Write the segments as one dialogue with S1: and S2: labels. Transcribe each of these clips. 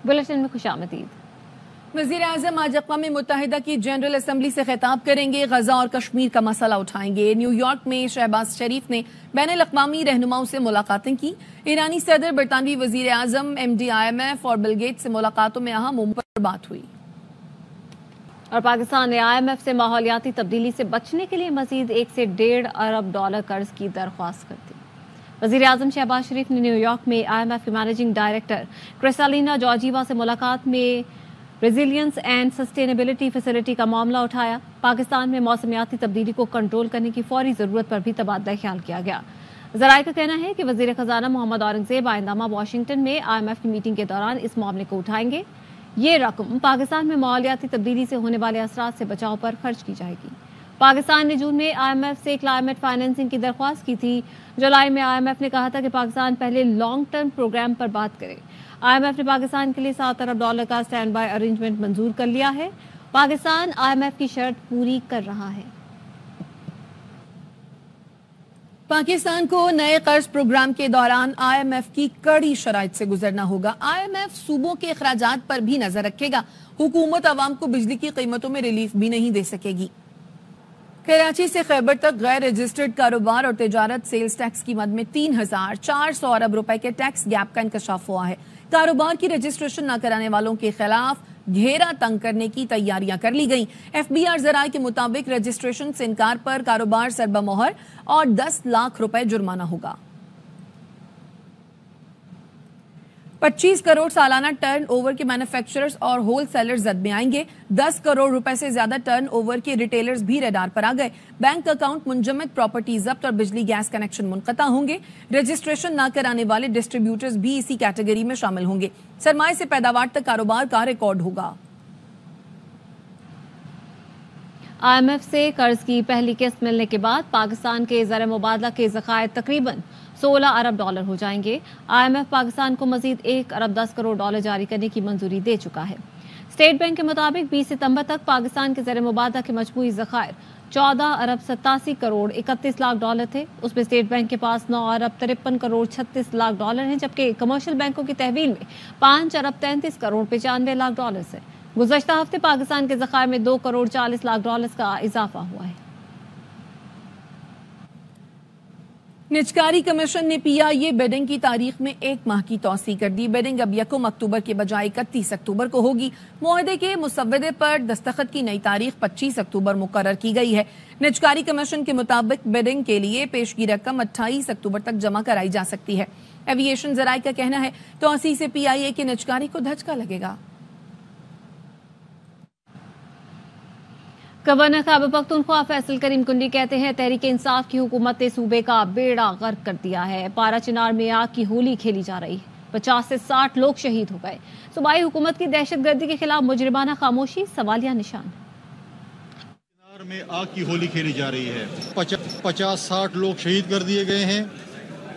S1: Bulletin में खुशामदीद।
S2: वज़ीर-ए-आज़म आज अक़वाम मुत्तहिदा की जनरल असम्बली से खिताब करेंगे। गजा और कश्मीर का मसला उठाएंगे। न्यूयॉर्क में शहबाज शरीफ ने बैनुल अक़वामी रहनुमाओं से मुलाकातें की। ईरानी सदर, बरतानवी वज़ीर-ए-आज़म, MD IMF और बिल गेट्स से मुलाकातों में अहम उमूर पर बात हुई।
S1: और पाकिस्तान ने IMF से माहौलियाती तब्दीली से बचने के लिए मजीद $1 से $1.5 अरब कर्ज की दरख्वास्त कर दी। वज़ीर-ए-आज़म शहबाज शरीफ ने न्यूयॉर्क में IMF की मैनेजिंग डायरेक्टर क्रिस्टालिना जॉर्जीवा से मुलाकात में रेजिलियंस एंड सस्टेनेबिलिटी फैसिलिटी का मामला उठाया। पाकिस्तान में मौसमियाती तब्दीली को कंट्रोल करने की फौरी जरूरत पर भी तबादला ख्याल किया गया। ज़राए का कहना है कि वज़ीर खजाना मोहम्मद औरंगज़ेब आइंदा माह वाशिंगटन में IMF की मीटिंग के दौरान इस मामले को उठाएंगे। ये रकम पाकिस्तान में माहौलियाती तब्दीली से होने वाले असरात से बचाव पर खर्च की जाएगी। पाकिस्तान ने जून में IMF से क्लाइमेट फाइनेंसिंग की दरख्वास्त की थी। जुलाई में IMF ने कहा था कि पाकिस्तान पहले लॉन्ग टर्म प्रोग्राम पर बात करे। IMF ने पाकिस्तान के लिए $7 अरब का स्टैंड बाय अरेंजमेंट मंजूर कर लिया है। पाकिस्तान IMF की शर्त पूरी कर रहा है।
S2: पाकिस्तान को नए कर्ज प्रोग्राम के दौरान IMF की कड़ी शराइत से गुजरना होगा। IMF सूबों के अखराजात पर भी नजर रखेगा। हुकूमत आवाम को बिजली की कीमतों में रिलीफ भी नहीं दे सकेगी। कराची से खैबर तक गैर रजिस्टर्ड कारोबार और तिजारत सेल्स टैक्स की मद में 3,400 अरब रुपए के टैक्स गैप का इंकशाफ हुआ है। कारोबार की रजिस्ट्रेशन न कराने वालों के खिलाफ घेरा तंग करने की तैयारियां कर ली गई। FBR ज़राए के मुताबिक रजिस्ट्रेशन से इनकार पर कारोबार सरबमोहर और 10 लाख रुपए जुर्माना होगा। 25 करोड़ सालाना टर्न ओवर के मैन्युफैक्चरर्स और होल सेलर्स जद में आएंगे। 10 करोड़ रुपए से ज्यादा टर्न ओवर के रिटेलर्स भी रडार पर आ गए। बैंक अकाउंट मुंजमद, प्रॉपर्टी जब्त और बिजली गैस कनेक्शन मुनक़ता होंगे। रजिस्ट्रेशन न कराने वाले डिस्ट्रीब्यूटर्स भी इसी कैटेगरी में शामिल होंगे। सरमाए से पैदावार तक कारोबार का रिकॉर्ड होगा।
S1: IMF से कर्ज की पहली किस्त मिलने के बाद पाकिस्तान के ज़र मुबादला के ज़खायर तकरीबन $16 अरब हो जाएंगे। IMF पाकिस्तान को मजीद $1 अरब 10 करोड़ जारी करने की मंजूरी दे चुका है। स्टेट बैंक के मुताबिक 20 सितंबर तक पाकिस्तान के ज़र मुबादला के मजमूई ज़खायर $14 अरब 87 करोड़ 31 लाख थे। उसमें स्टेट बैंक के पास $9 अरब 53 करोड़ 36 लाख हैं, जबकि कमर्शियल बैंकों की तहवील में $5 अरब 33 करोड़ 95 लाख है। गुज़श्ता हफ्ते पाकिस्तान के ज़खायर में $2 करोड़ 40 लाख का इजाफा हुआ है।
S2: निजकारी कमीशन ने PIA बिडिंग की तारीख में 1 माह की तौसी कर दी। बिडिंग अब 1 अक्टूबर के बजाय 31 अक्टूबर को होगी। मुआहदे के मुसव्वदे पर दस्तखत की नई तारीख 25 अक्टूबर मुकर्रर की गई है। निजकारी कमीशन के मुताबिक बिडिंग के लिए पेशगी रकम 28 अक्टूबर तक जमा कराई जा सकती है। एविएशन ज़राए का कहना है तौसी से PIA की निजकारी को धचका लगेगा।
S1: गवर्नर खैबर पख्तूनख्वा फैसल करीम कुंडी कहते हैं तहरीक इंसाफ की हुकूमत ने सूबे का बेड़ा गर्क कर दिया है। पारा चिनार में आग की होली खेली जा रही है। 50 से 60 लोग शहीद हो गए। सूबाई हुकूमत की दहशतगर्दी के खिलाफ मुजरिमाना खामोशी सवालिया निशान।
S3: चिनार में आग की होली खेली जा रही है। 50-60 लोग शहीद कर दिए गए हैं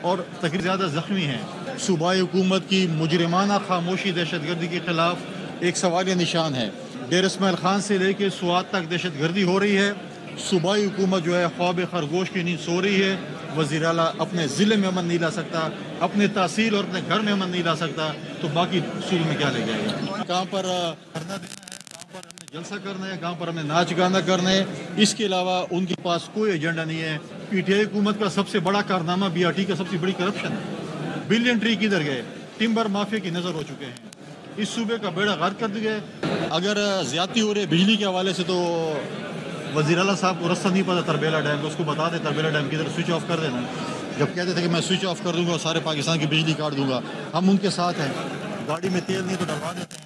S3: और तकरीबन ज्यादा जख्मी हैं। सूबाई हुकूमत की मुजरिमाना खामोशी दहशतगर्दी के खिलाफ एक सवालिया निशान है। डेर इस्माइल खान से लेकर सुआत तक दहशतगर्दी हो रही है। सूबाई हुकूमत जो है ख्वाब खरगोश की नींद सो रही है। वज़ीर आला अपने ज़िले में अमन नहीं ला सकता, अपने तहसील और अपने घर में अमन नहीं ला सकता, तो बाकी सूबे में क्या ले जाएगा। कहाँ पर धरना देना है, कहाँ पर हमने जलसा करना है, कहाँ पर हमने नाच गाना करना है, इसके अलावा उनके पास कोई एजेंडा नहीं है। PTI हुकूमत का सबसे बड़ा कारनामा BRT का सबसे बड़ी करप्शन है। बिलियन ट्री किधर गए, टिम्बर माफिया की नज़र हो चुके हैं। इस सूबे का बेड़ा गर्क कर दिया है। अगर ज्यादती हो रही है बिजली के हवाले से तो वज़ीर आला साहब को रास्ता नहीं पता तरबेला डैम, तो उसको बता दे तरबेला डैम की तरफ स्विच ऑफ कर देना। जब कहते थे कि मैं स्विच ऑफ कर दूंगा और सारे पाकिस्तान की बिजली काट दूंगा, हम उनके साथ हैं। गाड़ी में तेल नहीं तो डलवा देते हैं,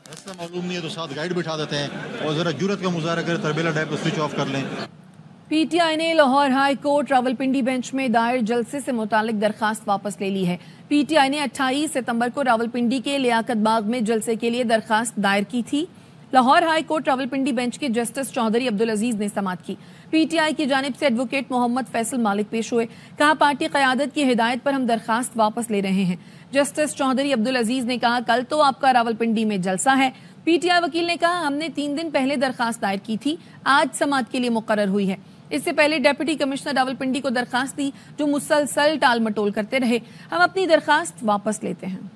S3: रास्ता मालूम नहीं है तो साथ गाइड बिठा देते हैं और जरा जुर्रत का मुजाहरा करें तरबेला डैम को स्विच ऑफ कर लें।
S2: PTI ने Lahore high court Rawalpindi bench में दायर जलसे से मुतालिक दरखास्त वापस ले ली है। PTI ने 28 सितंबर को रावलपिंडी के लियाकत बाग में जलसे के लिए दरखास्त दायर की थी। Lahore high court Rawalpindi bench के जस्टिस चौधरी अब्दुल अजीज ने समाअत की। PTI की जानिब से एडवोकेट मोहम्मद फैसल मालिक पेश हुए। कहा पार्टी क़यादत की हिदायत पर हम दरखास्त वापस ले रहे हैं। जस्टिस चौधरी अब्दुल अजीज ने कहा कल तो आपका रावलपिंडी में जलसा है। PTI वकील ने कहा हमने 3 दिन पहले दरखास्त दायर की थी, आज समाअत के लिए मुकर्रर हुई है। इससे पहले डिप्टी कमिश्नर रावलपिंडी को दरखास्त दी जो मुसलसल टाल मटोल करते रहे। हम अपनी दरखास्त वापस लेते हैं।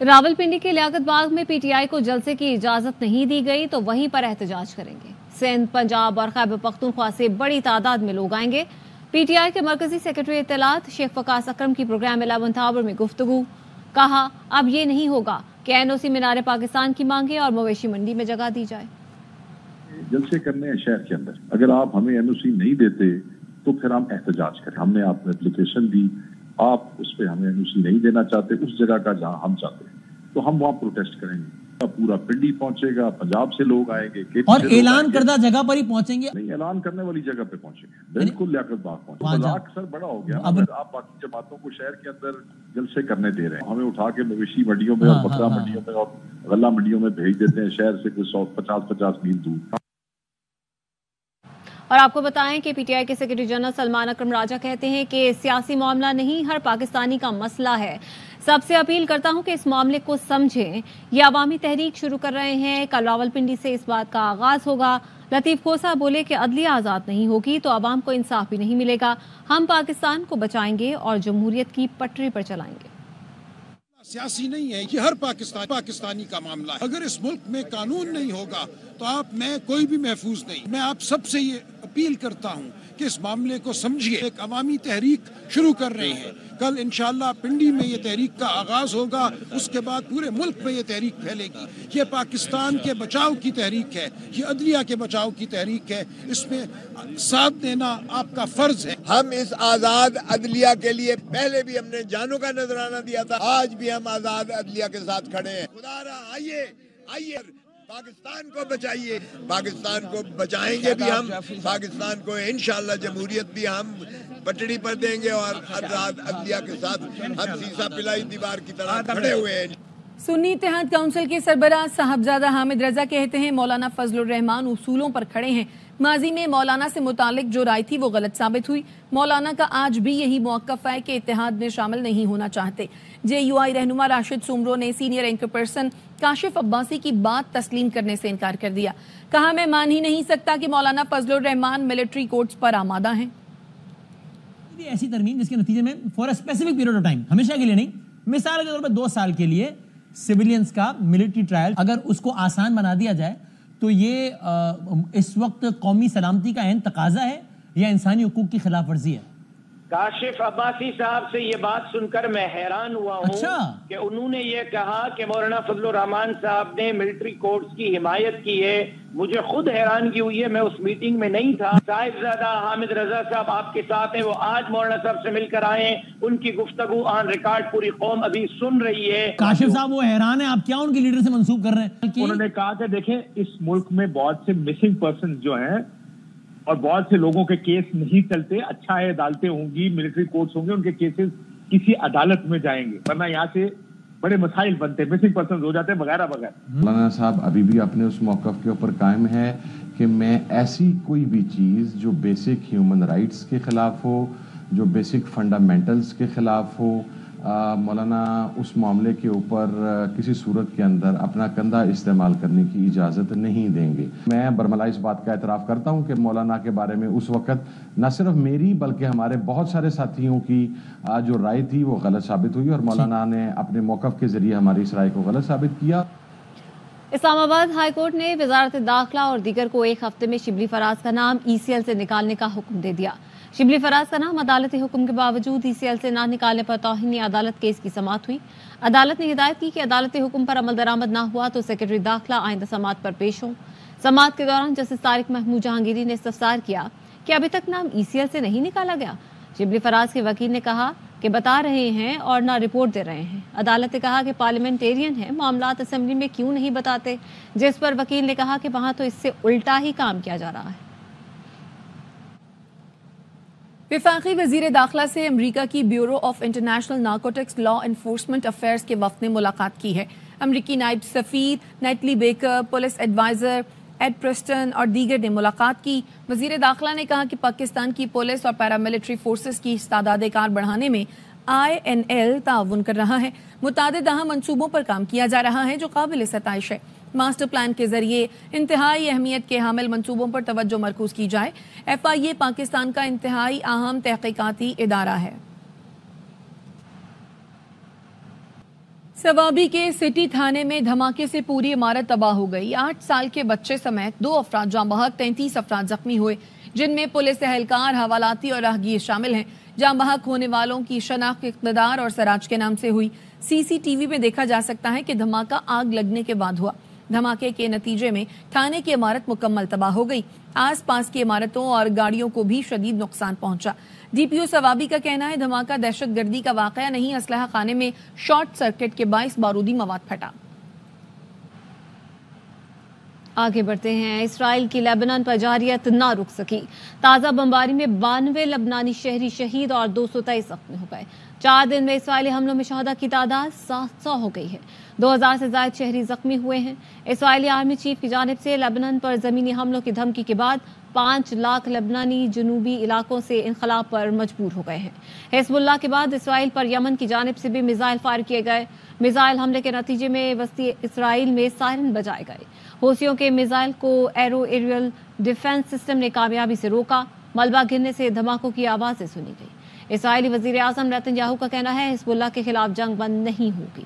S1: रावलपिंडी के लियाकत बाग में पीटीआई को जलसे की इजाजत नहीं दी गई तो वहीं पर एहतजाज करेंगे। सिंध, पंजाब और खैबर पख्तूनख्वा से बड़ी तादाद में लोग आएंगे। पीटीआई के मरकजी सेक्रेटरी इत्तलात शेख फकास अकरम की प्रोग्राम 11 आवर में गुफ्तगू। कहा, अब ये नहीं होगा कि एनओसी मीनार पाकिस्तान की मांगे और मवेशी मंडी में जगह दी जाए।
S4: जलसे करने हैं शहर के अंदर, अगर आप हमें एनओसी नहीं देते तो फिर हम एहतजाज करें। हमने आपको एप्लीकेशन दी, आप उस पर हमें एनओसी नहीं देना चाहते उस जगह का जहां हम चाहते हैं, तो हम वहां प्रोटेस्ट करेंगे। पूरा पिंडी पहुंचेगा, पंजाब से लोग आएंगे
S5: और ऐलान करदा जगह पर ही पहुंचेंगे।
S4: नहीं, ऐलान करने वाली जगह पे पहुंचेंगे, बिल्कुल लियाकत बाग पहुंचेंगे। मजाक सर बड़ा हो गया। अब आप बाकी जमातों को शहर के अंदर जलसे करने दे रहे हैं, हमें उठा के मवेशी मंडियों में और बकरा मंडियों में और गल्ला मंडियों में भेज देते हैं, शहर से कुछ 150-50 मील दूर।
S1: और आपको बताएं कि पीटीआई के सेक्रेटरी जनरल सलमान अकरम राजा कहते हैं कि सियासी मामला नहीं, हर पाकिस्तानी का मसला है। सबसे अपील करता हूं कि इस मामले को समझें। ये अवामी तहरीक शुरू कर रहे हैं, कल रावलपिंडी से इस बात का आगाज होगा। लतीफ खोसा बोले कि अदलिया आजाद नहीं होगी तो आवाम को इंसाफ भी नहीं मिलेगा। हम पाकिस्तान को बचाएंगे और जमहूरियत की पटरी पर चलाएंगे।
S6: सियासी नहीं है, ये हर पाकिस्तानी का मामला है। अगर इस मुल्क में कानून नहीं होगा तो आप मैं कोई भी महफूज नहीं। मैं आप सबसे ये अपील करता हूँ कि इस मामले को समझिए। एक अवामी तहरीक शुरू कर रहे हैं, कल इंशाअल्लाह पिंडी में ये तहरीक का आगाज होगा, उसके बाद पूरे मुल्क में ये तहरीक फैलेगी। ये पाकिस्तान के बचाव की तहरीक है, ये अदलिया के बचाव की तहरीक है, इसमें साथ देना आपका फर्ज है।
S7: हम इस आजाद अदलिया के लिए पहले भी हमने जानों का नजराना दिया था, आज भी हम आजाद अदलिया के साथ खड़े हैं। खुदारा आइए पाकिस्तान को बचाइए, पाकिस्तान को बचाएंगे भी हम, पाकिस्तान को इंशाअल्लाह जमहूरियत भी हम पटड़ी पर देंगे और आजाद अदलिया के साथ हम सीसा पिलाई दीवार की तरह खड़े हुए हैं।
S2: सुन्नी इत्तेहाद काउंसिल के सरबराह साहबजादा हामिद रजा कहते हैं मौलाना फजलुर रहमान उसूलों पर खड़े हैं। माजी में मौलाना से मुतालिक जो राय थी वो गलत साबित हुई। मौलाना का आज भी यही मौक़िफ़ है कि इत्तेहाद में शामिल नहीं होना चाहते। JUI रहनुमा राशिद सुमरो ने senior anchor person Kashif Abbasi की बात तस्लीम करने से इनकार कर दिया। कहा, मैं मान ही नहीं सकता कि मौलाना फजलुर रहमान मिलिट्री कोर्ट्स पर आमादा हैं।
S5: ऐसी तरमीम जिसके नतीजे में for a specific period of time, हमेशा के लिए नहीं, मिसाल के तौर पर 2 साल के लिए सिविलियंस का मिलिट्री ट्रायल अगर उसको आसान बना दिया जाए तो ये इस वक्त कौमी सलामती का अहम तकाजा है या इंसानी हुकूक की खिलाफ वर्जी है।
S8: काशिफ अब्बासी साहब से ये बात सुनकर मैं हैरान हुआ हूँ कि उन्होंने ये कहा कि मौलाना फजलुर रहमान साहब ने मिलिट्री कोर्ट्स की हिमायत की है। मुझे खुद हैरानगी हुई है, मैं उस मीटिंग में नहीं था। साहिबजादा हामिद रजा साहब आपके साथ हैं, वो आज मौलाना साहब से मिलकर आए हैं, उनकी गुफ्तगू ऑन रिकॉर्ड पूरी कौम अभी सुन रही है।
S5: काशिफ साहब वो हैरान है, आप क्या उनके लीडर से मंसूब कर रहे हैं?
S9: उन्होंने कहा कि देखें, इस मुल्क में बहुत से मिसिंग पर्सन जो हैं और बहुत से लोगों के केस नहीं चलते। अच्छा है, अदालतें होंगी, मिलिट्री कोर्ट्स होंगे, उनके केसेस किसी अदालत में जाएंगे, वरना यहाँ से बड़े मसाइल बनते हैं, मिसिंग पर्सन हो जाते हैं वगैरह वगैरह।
S4: मौलाना साहब अभी भी अपने उस मौक़िफ़ के ऊपर कायम है कि मैं ऐसी कोई भी चीज़ जो बेसिक ह्यूमन राइट्स के ख़िलाफ़ हो, जो बेसिक फंडामेंटल्स के ख़िलाफ़ हो, मौलाना उस मामले के ऊपर किसी सूरत के अंदर अपना कंधा इस्तेमाल करने की इजाज़त नहीं देंगे। मैं बरमला इस बात का एतराफ़ करता हूँ कि मौलाना के बारे में उस वक़्त न सिर्फ मेरी बल्कि हमारे बहुत सारे साथियों की जो राय थी वो गलत साबित हुई और मौलाना ने अपने मौक़िफ़ के ज़रिए हमारी इस राय को गलत साबित किया।
S1: इस्लामाबाद हाई कोर्ट ने वजारत दाखिला और दीगर को 1 हफ्ते में शिबली फराज का नाम ECL से निकालने का हुक्म दे दिया। शिबली फराज का नाम अदालती हुक्म के बावजूद ECL से ना निकालने पर तौहीन अदालत केस की समाअत हुई। अदालत ने हिदायत की कि अदालती हुक्म पर अमल दरामद ना हुआ तो सेक्रेटरी दाखिला आइंदा समाअत पर पेश हों। समाअत के दौरान जस्टिस तारिक महमूद जहांगीरी ने इस्तफसार किया कि अभी तक नाम ECL से नहीं निकाला गया। शिबली फराज के वकील ने कहा कि बता रहे हैं और ना रिपोर्ट दे रहे हैं। अदालत ने कहा कि पार्लियामेंटेरियन है, मामलात असेंबली में क्यों नहीं बताते, जिस पर वकील ने कहा कि वहां तो इससे उल्टा ही काम किया जा रहा है।
S2: वफाकी वजीर दाखिला से अमरीका की bureau of international narcotics law enforcement affairs के वफ्द ने मुलाकात की है। अमरीकी नायब सफीर Natalie Baker, police adviser Ed Preston और दीगर ने मुलाकात की। वजीर दाखिला ने कहा कि पाकिस्तान की पुलिस और पैरामिलिट्री फोर्सेस की इस्तादाद कार बढ़ाने में INL ताउन कर रहा है। मुतादिद अहम मंसूबों पर काम किया जा रहा है जो काबिल सताइश है। मास्टर प्लान के जरिए इंतहाई अहमियत के हामिल मंसूबों पर तवज्जो मरकूज की जाए। FIA पाकिस्तान का इंतहाई अहम तहकीकाती इदारा है। सवाबी के सिटी थाने में धमाके से पूरी इमारत तबाह हो गई। 8 साल के बच्चे समेत 2 अफराद जाँ बहक, 33 अफराद जख्मी हुए, जिनमें पुलिस एहलकार, हवालाती और राहगीर शामिल हैं। जाँ बहक होने वालों की शनाख्त इक़्तिदार और सराज के नाम से हुई। सीसीटीवी में देखा जा सकता है कि धमाका आग लगने के बाद हुआ। धमाके के नतीजे में थाने की इमारत मुकम्मल तबाह हो गई। आस पास की इमारतों और गाड़ियों को भी शदीद नुकसान पहुंचा। डीपीओ सवाबी का कहना है धमाका दहशतगर्दी का वाकया नहीं, असलहा खाने में शॉर्ट सर्किट के बाइस बारूदी मवाद फटा।
S1: आगे बढ़ते हैं। इसराइल की लेबनान पर जारियत ना रुक सकी। ताज़ा बमबारी में 92 लबनानी शहरी शहीद और 223 जख्मी हो गए। 4 दिन में इसराइली हमलों में शहदा की तादाद 700 हो गई है। 2000 से ज्यादा शहरी जख्मी हुए हैं। इसराइली आर्मी चीफ की जानिब से लेबनान पर जमीनी हमलों की धमकी के बाद 5 लाख लेबनानी जनूबी इलाकों से इनखलाब पर मजबूर हो गए हैं। हिजबुल्लाह के बाद इसराइल पर यमन की जानिब से भी मिसाइल फायर किए गए। मिसाइल हमले के नतीजे में वस्ती इसराइल में सायरन बजाए गए। हूसियों के मिसाइल को एरो एरियल डिफेंस सिस्टम ने कामयाबी से रोका। मलबा गिरने से धमाकों की आवाजें सुनी गई। इसराइली वजीर आजम नेतन्याहू का कहना है हिजबुल्लाह के खिलाफ जंग बंद नहीं होगी।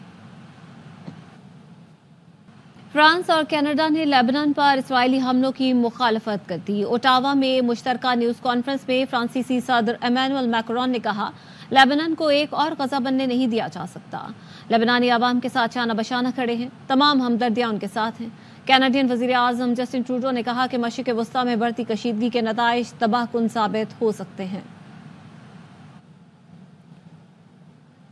S1: फ्रांस और कनाडा ने लेबनान पर इसराइली हमलों की मुखालफत कर दी। ओटावा में मुश्तरका न्यूज कॉन्फ्रेंस में फ्रांसीसी सदर इमैनुअल मैक्रोन ने कहा, लेबनान को एक और गजा बनने नहीं दिया जा सकता। लेबनानी आवाम के साथ शाना बशाना खड़े हैं, तमाम हमदर्दियां उनके साथ हैं। कैनेडियन वजीर आजम जस्टिन ट्रूडो ने कहा कि मशरिक़ वस्ता में बढ़ती कशीदगी के नताइज तबाहकुन साबित हो सकते हैं।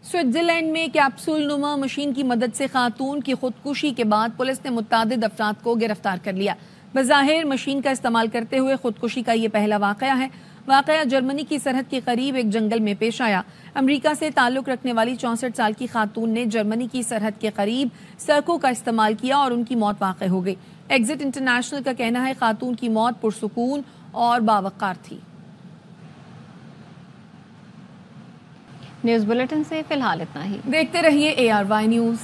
S2: स्विट्जरलैंड में कैप्सूल नुमा मशीन की मदद से खातून की खुदकुशी के बाद पुलिस ने मुत्तादिद अफराद को गिरफ्तार कर लिया। बज़ाहिर मशीन का इस्तेमाल करते हुए खुदकुशी का ये पहला वाकया है। वाकया जर्मनी की सरहद के करीब एक जंगल में पेश आया। अमेरिका से ताल्लुक रखने वाली 64 साल की खातून ने जर्मनी की सरहद के करीब सड़कों का इस्तेमाल किया और उनकी मौत वाक़ हो गई। एग्जिट इंटरनेशनल का कहना है खातून की मौत पुरसुकून और बावक़ार थी।
S1: न्यूज़ बुलेटिन से फिलहाल इतना ही।
S2: देखते रहिए ARY न्यूज़।